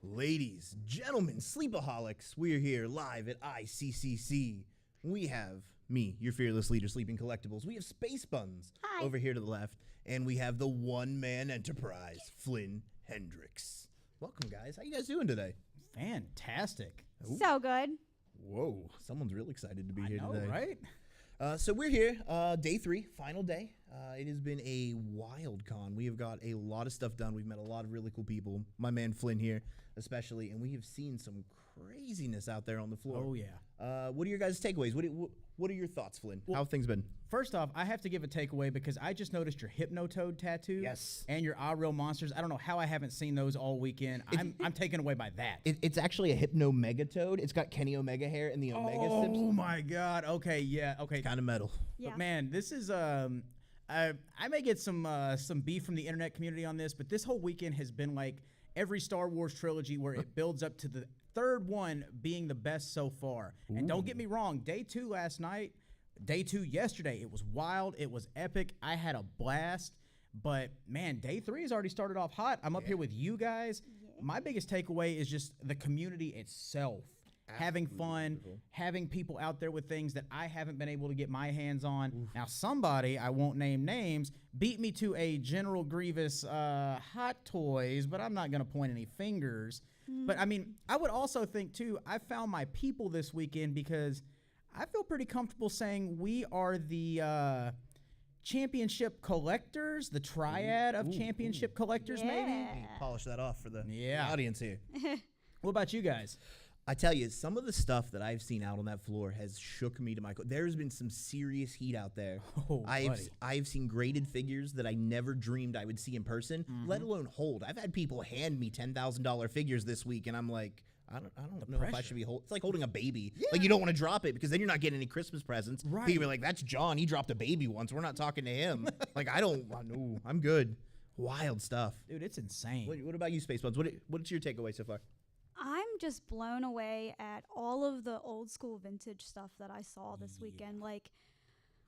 Ladies, gentlemen, sleepaholics, we're here live at ICCC. We have me, your fearless leader, Sleeping Collectibles. We have Space Buns over here to the left, and we have the one-man enterprise, Flynn Hendricks. Welcome, guys. How you guys doing today? Fantastic. Ooh. So good. Whoa, someone's really excited to be here today. Right? So we're here, day 3, final day. It has been a wild con. We have got a lot of stuff done. We've met a lot of really cool people. My man Flynn here, especially, and we have seen some craziness out there on the floor. Oh, yeah. What are your guys' takeaways? What are your thoughts, Flynn? How have things been? First off, I have to give a takeaway because I just noticed your Hypnotoad tattoo. Yes. And your Ah Real Monsters. I don't know how I haven't seen those all weekend. I'm taken away by that. It's actually a Hypno Megatoad. It's got Kenny Omega hair and the Omega sips. Oh, my God. Okay, yeah. Okay. Kind of metal. Yeah. But, man, this is... I may get some beef from the internet community on this, but this whole weekend has been like every Star Wars trilogy where it builds up to the third one being the best so far. Ooh. And don't get me wrong, day 2 last night, day 2 yesterday, it was wild, it was epic, I had a blast, but man, day 3 has already started off hot. I'm up here with you guys. Yeah. My biggest takeaway is just the community itself. Having fun, having people out there with things that I haven't been able to get my hands on. Oof. Now, somebody, I won't name names, beat me to a General Grievous Hot Toys, but I'm not going to point any fingers. But, I mean, I would also think, too, I found my people this weekend because I feel pretty comfortable saying we are the championship collectors, the triad of championship collectors, maybe. Polish that off for the audience here. What about you guys? I tell you, some of the stuff that I've seen out on that floor has shook me to my core. There's been some serious heat out there. Oh, I've seen graded figures that I never dreamed I would see in person, let alone hold. I've had people hand me $10,000 figures this week, and I'm like, I don't know if I should be holding. It's like holding a baby. Yeah. Like, you don't want to drop it because then you're not getting any Christmas presents. Right. People are like, that's John. He dropped a baby once. We're not talking to him. Like, I know. I'm good. Wild stuff. Dude, it's insane. What about you, Space Buns? What's your takeaway so far? I'm just blown away at all of the old school vintage stuff that I saw this weekend. Like,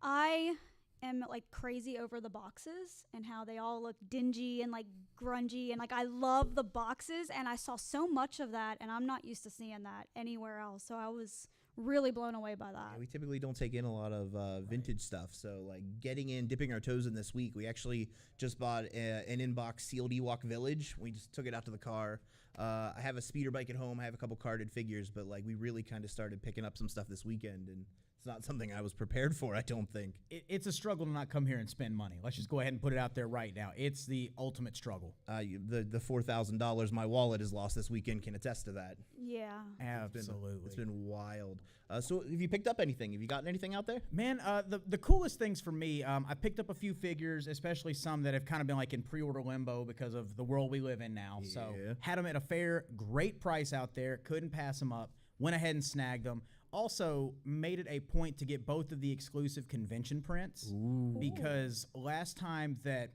I am like crazy over the boxes and how they all look dingy and like grungy, and like I love the boxes, and I saw so much of that, and I'm not used to seeing that anywhere else. So I was really blown away by that. Yeah, we typically don't take in a lot of vintage stuff, so like dipping our toes in this week. We actually just bought an inbox sealed Ewok Village. We just took it out to the car. I have a speeder bike at home. I have a couple carded figures, but like we really kind of started picking up some stuff this weekend, and it's not something I was prepared for, I don't think. It's a struggle to not come here and spend money. Let's just go ahead and put it out there right now. It's the ultimate struggle. The $4,000 my wallet has lost this weekend can attest to that. Yeah. Absolutely. It's been wild. So have you picked up anything? Have you gotten anything out there? Man, the coolest things for me, I picked up a few figures, especially some that have kind of been like in pre-order limbo because of the world we live in now. Yeah. So had them at a fair, great price out there, couldn't pass them up, went ahead and snagged them. Also made it a point to get both of the exclusive convention prints. Ooh. Because last time that,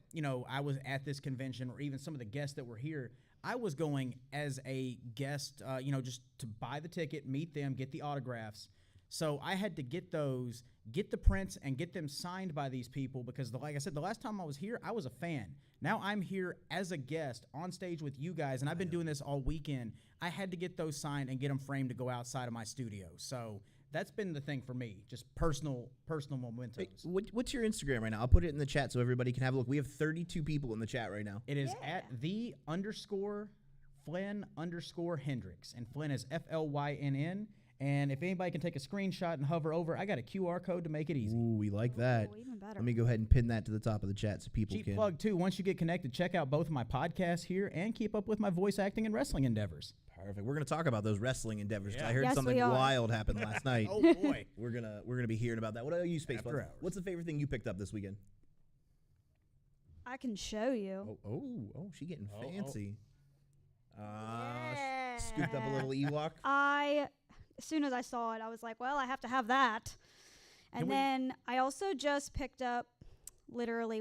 I was at this convention, or even some of the guests that were here, I was going as a guest, just to buy the ticket, meet them, get the autographs. So I had to get those, get the prints, and get them signed by these people because, like I said, the last time I was here, I was a fan. Now I'm here as a guest on stage with you guys, and I've been doing this all weekend. I had to get those signed and get them framed to go outside of my studio. So that's been the thing for me, just personal mementos. Hey, what's your Instagram right now? I'll put it in the chat so everybody can have a look. We have 32 people in the chat right now. It is at @the_Flynn_Hendricks, and Flynn is FLYNN. And if anybody can take a screenshot and hover over, I got a QR code to make it easy. Ooh, we like that. Ooh, even better. Let me go ahead and pin that to the top of the chat so people can. Cheap plug, too. Once you get connected, check out both of my podcasts here and keep up with my voice acting and wrestling endeavors. Perfect. We're going to talk about those wrestling endeavors. Yeah. I heard something wild happen last night. Oh, boy. We're gonna be hearing about that. What about you, Space Buns? What's the favorite thing you picked up this weekend? I can show you. Oh, she getting fancy. Yeah. Scooped up a little Ewok. As soon as I saw it, I was like, well, I have to have that. And then I also just picked up literally,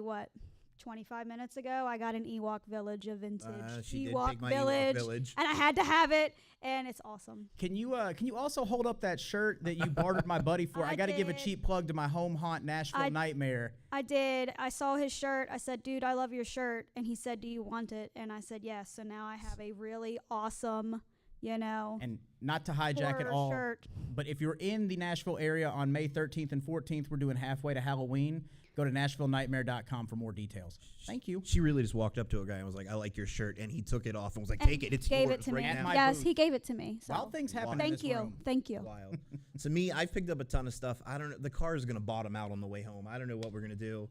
25 minutes ago, I got an Ewok Village, a vintage She did Ewok take my Village, Ewok Village. and I had to have it, and it's awesome. Can you also hold up that shirt that you bartered my buddy for? I got to give a did. cheap plug to my home haunt Nashville Nightmare. I did. I saw his shirt. I said, dude, I love your shirt. And he said, do you want it? And I said, yes. So now I have a really awesome, And not to hijack it all, shirt. but if you're in the Nashville area on May 13th and 14th, we're doing halfway to Halloween. Go to NashvilleNightmare.com for more details. Thank you. She really just walked up to a guy and was like, I like your shirt. And he took it off and was like, take it. It's gave yours it to right me. now. Yes, booth. he gave it to me. So. Wild things happen in Thank this you. room. Thank you. Wild. So me, I've picked up a ton of stuff. I don't know. The car is going to bottom out on the way home. I don't know what we're going to do.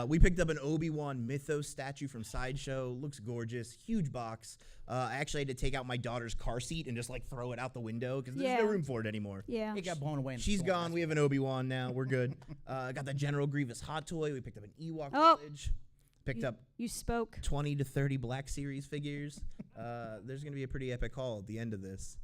We picked up an Obi-Wan Mythos statue from Sideshow. Looks gorgeous. Huge box. I actually had to take out my daughter's car seat and just like throw it out the window because there's no room for it anymore. Yeah. It got blown away. In the She's storm. gone. We have an Obi-Wan now. We're good. Got the General Grievous hot toy. We picked up an Ewok Village. Picked up You spoke. 20 to 30 Black Series figures. There's going to be a pretty epic haul at the end of this.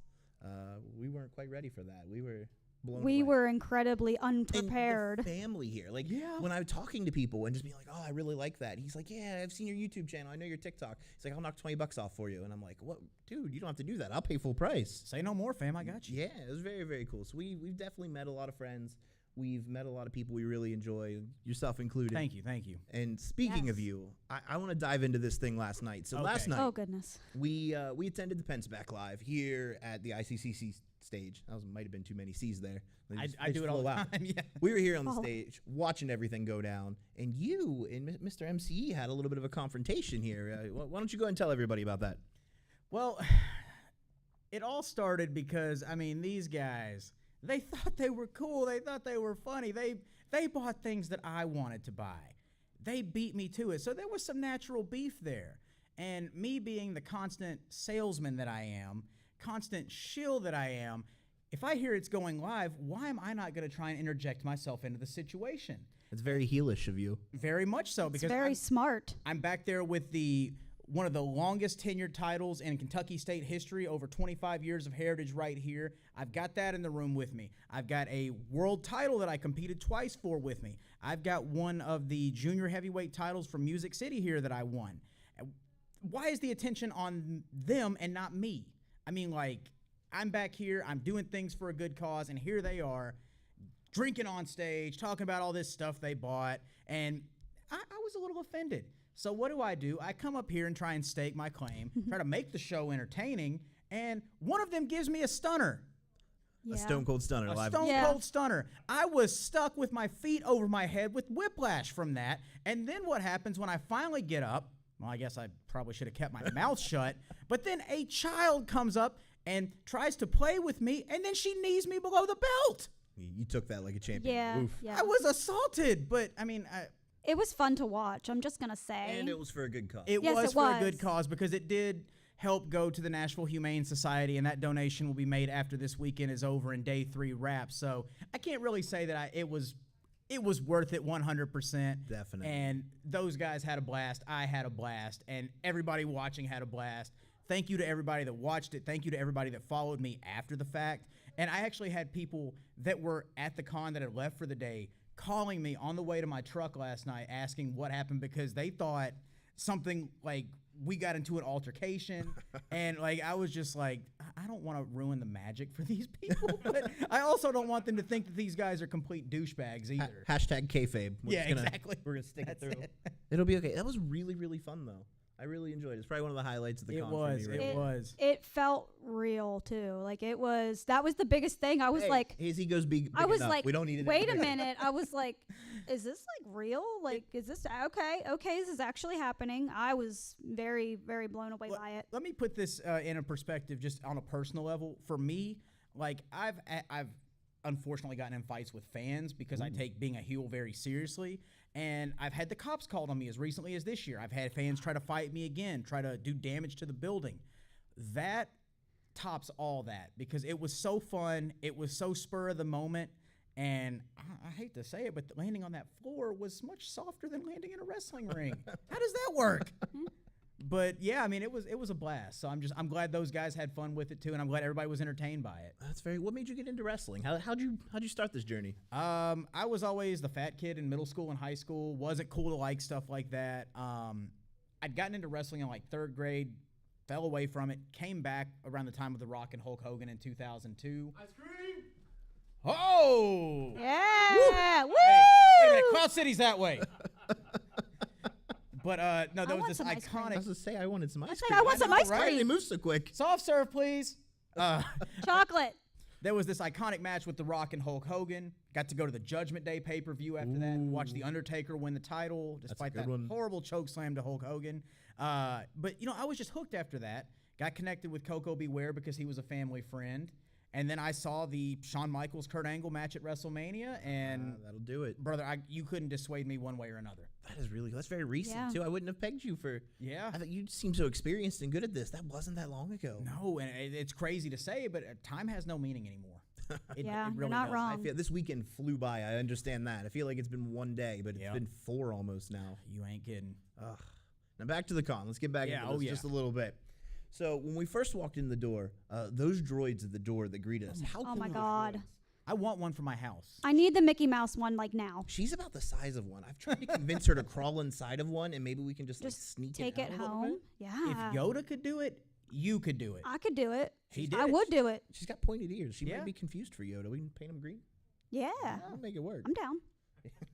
We weren't quite ready for that. We were blown away. We were incredibly And unprepared. the family here. Like, when I'm talking to people and just being like, oh, I really like that. He's like, yeah, I've seen your YouTube channel. I know your TikTok. He's like, I'll knock $20 off for you. And I'm like, what? Dude, you don't have to do that. I'll pay full price. Say no more, fam. I got you. Yeah, it was very, very cool. So we've definitely met a lot of friends. We've met a lot of people we really enjoy, yourself included. Thank you. Thank you. And speaking of you, I want to dive into this thing last night. So last night, Oh, goodness. we attended the Pensaback Live here at the ICCC stage. That might have been too many C's there. I do it all the time. Yeah. We were here on the stage watching everything go down, and you and Mr. MCE had a little bit of a confrontation here. Why don't you go ahead and tell everybody about that? Well, it all started because, I mean, these guys, they thought they were cool. They thought they were funny. They bought things that I wanted to buy. They beat me to it. So there was some natural beef there. And me being the constant salesman that I am, constant shill that I am, if I hear it's going live, why am I not going to try and interject myself into the situation? It's very heelish of you. Very much so. It's Because very smart. I'm back there with one of the longest tenured titles in Kentucky State history, over 25 years of heritage right here. I've got that in the room with me. I've got a world title that I competed twice for with me. I've got one of the junior heavyweight titles from Music City here that I won. Why is the attention on them and not me? I mean, like, I'm back here, I'm doing things for a good cause, and here they are drinking on stage, talking about all this stuff they bought, and I was a little offended. So what do? I come up here and try and stake my claim, try to make the show entertaining, and one of them gives me a stunner. Yeah. A stone cold stunner. A live. stone cold stunner. I was stuck with my feet over my head with whiplash from that. And then what happens when I finally get up? Well, I guess I probably should have kept my mouth shut. But then a child comes up and tries to play with me, and then she knees me below the belt. You took that like a champion. Yeah. Oof. Yeah. I was assaulted, but I mean, It was fun to watch. I'm just going to say. And it was for a good cause. It Yes, was it for a was. good cause because it did help go to the Nashville Humane Society, and that donation will be made after this weekend is over and day 3 wraps. So I can't really say that it was worth it 100%. Definitely. And those guys had a blast. I had a blast. And everybody watching had a blast. Thank you to everybody that watched it. Thank you to everybody that followed me after the fact. And I actually had people that were at the con that had left for the day calling me on the way to my truck last night asking what happened because they thought something like we got into an altercation. And like I was just like, I don't want to ruin the magic for these people, but I also don't want them to think that these guys are complete douchebags either. Hashtag kayfabe. Exactly. We're going to stick it That's through. it. It'll be okay. That was really, really fun, though. I really enjoyed it. It's probably one of the highlights of the con for me. It was. It felt real too. Like that was the biggest thing. I was like, Hazy goes big I was enough. like, We don't need it. wait a minute. I was like, is this like real? Like, is this okay? Okay, this is actually happening. I was very, very blown away by it. Let me put this in a perspective, just on a personal level. For me, like I've unfortunately gotten in fights with fans because I take being a heel very seriously. And I've had the cops called on me as recently as this year. I've had fans try to fight me again, try to do damage to the building. That tops all that because it was so fun. It was so spur of the moment. And I hate to say it, but landing on that floor was much softer than landing in a wrestling ring. How does that work? But yeah, I mean, it was a blast. So I'm glad those guys had fun with it too, and I'm glad everybody was entertained by it. That's very. What made you get into wrestling? How'd you start this journey? I was always the fat kid in middle school and high school. Wasn't cool to like stuff like that. I'd gotten into wrestling in like 3rd grade, fell away from it, came back around the time of The Rock and Hulk Hogan in 2002. Ice cream. Oh. Yeah. Woo! Hey, wait a minute, Cloud City's that way. But no, there was this iconic. I was gonna say I wanted some ice say, cream. I want some ice Why cream. they move so quick? Soft serve, please. Chocolate. There was this iconic match with The Rock and Hulk Hogan. Got to go to the Judgment Day pay-per-view after that and watch The Undertaker win the title, despite that horrible choke slam to Hulk Hogan. But, you know, I was just hooked after that. Got connected with Coco Beware because he was a family friend. And then I saw the Shawn Michaels-Kurt Angle match at WrestleMania, and that'll do it. Brother, you couldn't dissuade me one way or another. That's very recent, too. I wouldn't have pegged you for... Yeah. I thought you seem so experienced and good at this. That wasn't that long ago. No, and it's crazy to say, but time has no meaning anymore. It you're really not does. wrong. I feel this weekend flew by. I understand that. I feel like it's been one day, but it's been 4 almost now. You ain't kidding. Ugh. Now back to the con. Let's get back into this just a little bit. So when we first walked in the door, those droids at the door that greeted us, how cool Oh my were God. droids? I want one for my house. I need the Mickey Mouse one like now. She's about the size of one. I've tried to convince her to crawl inside of one, and maybe we can just like sneak take it it out a little home. bit. Yeah. If Yoda could do it, you could do it. I could do it. He did I it. would do it. She's got pointed ears. She Yeah. might be confused for Yoda. We can paint him green. Yeah. We'll make it work. I'm down.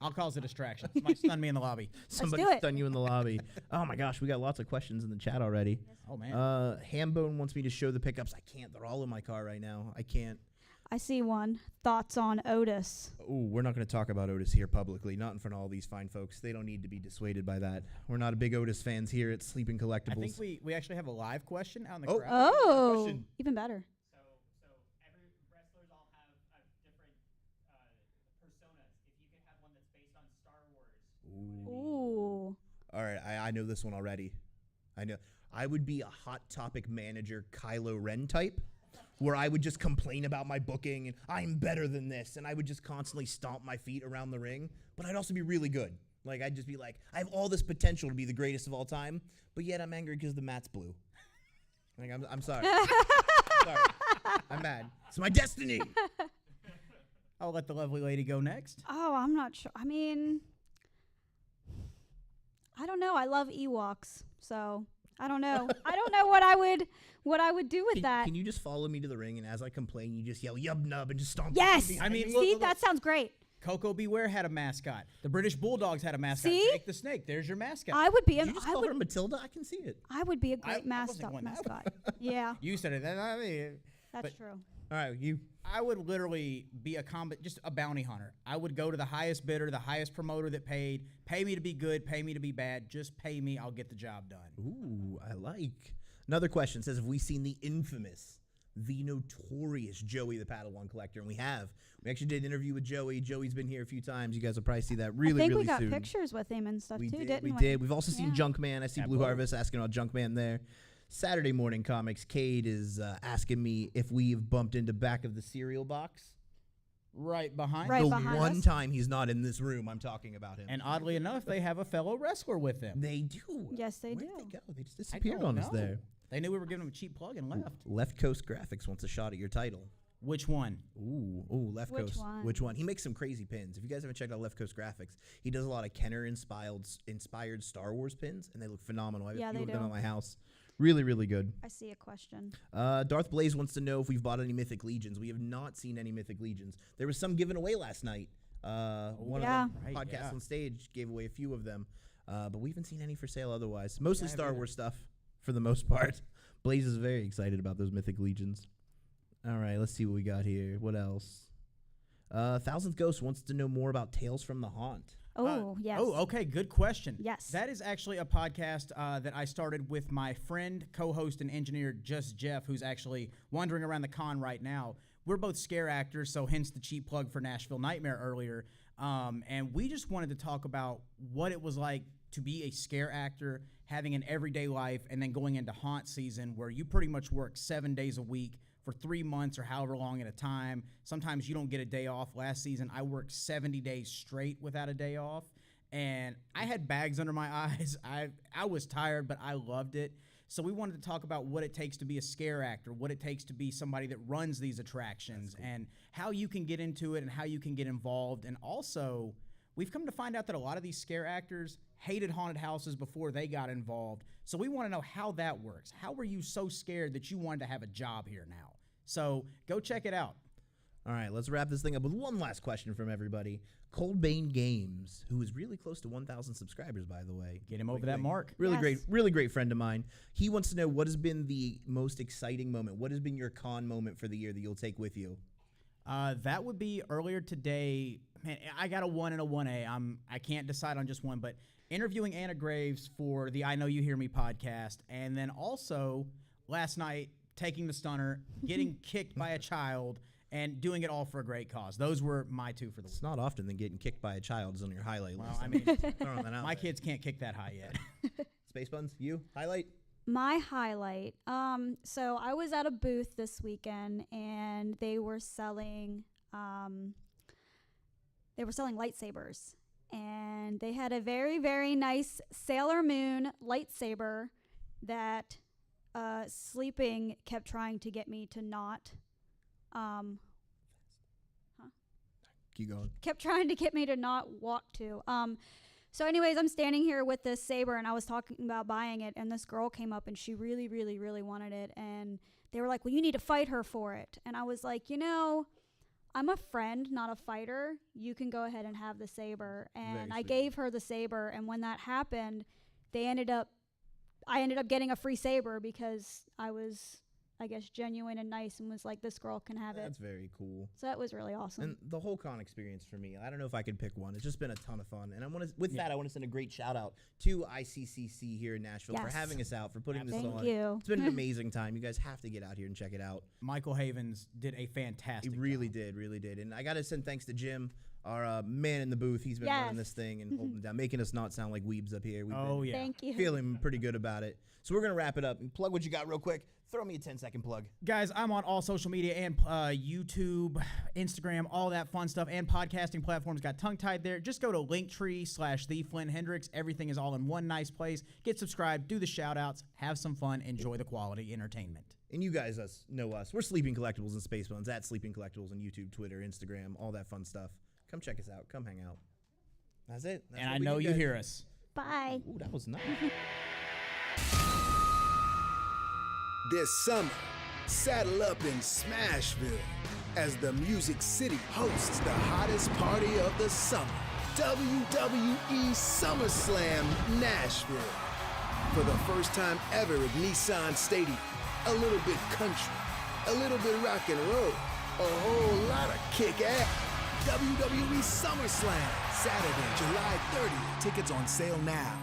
I'll cause a distraction. Somebody stun me in the lobby. Somebody do it. stun you in the lobby. Oh my gosh, we got lots of questions in the chat already. Oh, man. Hambone wants me to show the pickups. I can't. They're all in my car right now. I can't. I see one. Thoughts on Otis? Ooh, we're not going to talk about Otis here publicly, not in front of all these fine folks. They don't need to be dissuaded by that. We're not a big Otis fans here at Sleeping Collectibles. I think we actually have a live question out in the crowd. Oh, question. even better. So every wrestlers all have different personas. If you could have one that's based on Star Wars. Ooh. All right, I know this one already. I know. I would be a Hot Topic manager Kylo Ren type, where I would just complain about my booking and I'm better than this, and I would just constantly stomp my feet around the ring, but I'd also be really good. Like, I'd just be like, I have all this potential to be the greatest of all time, but yet I'm angry because the mat's blue. Like, I'm sorry. Sorry. I'm mad. It's my destiny. I'll let the lovely lady go next. Oh, I'm not sure. I mean, I don't know. I love Ewoks, so I don't know. I don't know what I would do with that. Can you just follow me to the ring, and as I complain, you just yell "yub nub" and just stomp? Yes. I mean, See, that sounds great. Coco Beware had a mascot. The British Bulldogs had a mascot. See? Jake the Snake. There's your mascot. I would be. Did you just call her Matilda? I can see it. I would be a I great wasn't going that mascot. Yeah, You said it. that's But- true. All right, you. I would literally be just a bounty hunter. I would go to the highest bidder, the highest promoter that paid. Pay me to be good, pay me to be bad. Just pay me, I'll get the job done. Ooh, I like. Another question says, have we seen the infamous, the notorious Joey the Padawan Collector? And we have. We actually did an interview with Joey. Joey's been here a few times. You guys will probably see that really, I think really we got soon. pictures with him and stuff We too, did. didn't We we? did. We've also seen Yeah. Junkman. I see Blue Absolutely. Harvest asking about Junkman there. Saturday Morning Comics, Cade is asking me if we've bumped into back of the cereal box. Right behind Right The behind one us. time he's not in this room, I'm talking about him. And oddly enough, they have a fellow wrestler with them. They do. Yes, they Where'd do. they go? They just I disappeared don't on us know. there. They knew we were giving them a cheap plug and left. Left Coast Graphics wants a shot at your title. Which one? Ooh, Left Which Coast. one? Which one? He makes some crazy pins. If you guys haven't checked out Left Coast Graphics, he does a lot of Kenner-inspired Star Wars pins, and they look phenomenal. I have Yeah, a few they of them do. at my house. Really, really good. I see a question. Darth Blaze wants to know if we've bought any Mythic Legions. We have not seen any Mythic Legions. There was some given away last night. One Yeah. of the Right, podcasts yeah. on stage gave away a few of them, but we haven't seen any for sale otherwise. Mostly I Star haven't Wars stuff for the most part. Blaze is very excited about those Mythic Legions. All right, let's see what we got here. What else? Thousandth Ghost wants to know more about Tales from the Haunt. Oh, yes. Oh, okay. Good question. Yes. That is actually a podcast that I started with my friend, co-host, and engineer, Just Jeff, who's actually wandering around the con right now. We're both scare actors, so hence the cheap plug for Nashville Nightmare earlier. And we just wanted to talk about what it was like to be a scare actor, having an everyday life, and then going into haunt season where you pretty much work 7 days a week for 3 months or however long at a time. Sometimes you don't get a day off. Last season, I worked 70 days straight without a day off. and I had bags under my eyes. I was tired, but I loved it. So we wanted to talk about what it takes to be a scare actor, what it takes to be somebody that runs these attractions, and how you can get into it and how you can get involved. And also, we've come to find out that a lot of these scare actors hated haunted houses before they got involved. So we want to know how that works. How were you so scared that you wanted to have a job here now? So go check it out. All right, let's wrap this thing up with one last question from everybody. Coldbane Games, who is really close to 1,000 subscribers, by the way. Get him over that mark. Really great friend of mine. He wants to know, what has been the most exciting moment? What has been your con moment for the year that you'll take with you? That would be earlier today. Man, I got a 1 and a 1A. I can't decide on just one, but interviewing Anna Graves for the I Know You Hear Me podcast, and then also last night taking the stunner, getting kicked by a child, and doing it all for a great cause. Those were my two for the week. It's not often that getting kicked by a child is on your highlight list. Well, I mean, throwing that out my there. kids can't kick that high yet. Space Buns, you? Highlight? My highlight. So I was at a booth this weekend, and they were selling lightsabers, and they had a very, very nice Sailor Moon lightsaber that Sleeping kept trying to get me to not. Keep going. Kept trying to get me to not walk to. So anyways, I'm standing here with this saber, and I was talking about buying it, and this girl came up, and she really, really, really wanted it, and they were like, well, you need to fight her for it. And I was like, I'm a friend, not a fighter. You can go ahead and have the saber. And I gave her the saber, and when that happened, I ended up getting a free saber because I was, I guess, genuine and nice, and was like, this girl can have it. That's very cool. So that was really awesome. And the whole con experience for me, I don't know if I could pick one. It's just been a ton of fun. And I want to send a great shout out to ICCC here in Nashville for having us out, for putting this on. Thank you. It's been an amazing time. You guys have to get out here and check it out. Michael Havens did a fantastic job. Really did. And I got to send thanks to Jim, our man in the booth. He's been running this thing and holding it down, making us not sound like weebs up here. Thank you. Feeling pretty good about it. So we're going to wrap it up. And plug what you got real quick. Throw me a 10-second plug. Guys, I'm on all social media and YouTube, Instagram, all that fun stuff, and podcasting platforms. Got tongue-tied there. Just go to Linktree/TheFlynnHendrix. Everything is all in one nice place. Get subscribed, do the shout-outs, have some fun, enjoy the quality entertainment. And you guys know us. We're Sleeping Collectibles and Space Buns, at Sleeping Collectibles on YouTube, Twitter, Instagram, all that fun stuff. Come check us out. Come hang out. That's it. That's and I know you hear us. Bye. Ooh, that was nice. This summer, saddle up in Smashville as the Music City hosts the hottest party of the summer, WWE SummerSlam Nashville. For the first time ever at Nissan Stadium, a little bit country, a little bit rock and roll, a whole lot of kick-ass. WWE SummerSlam, Saturday, July 30th. Tickets on sale now.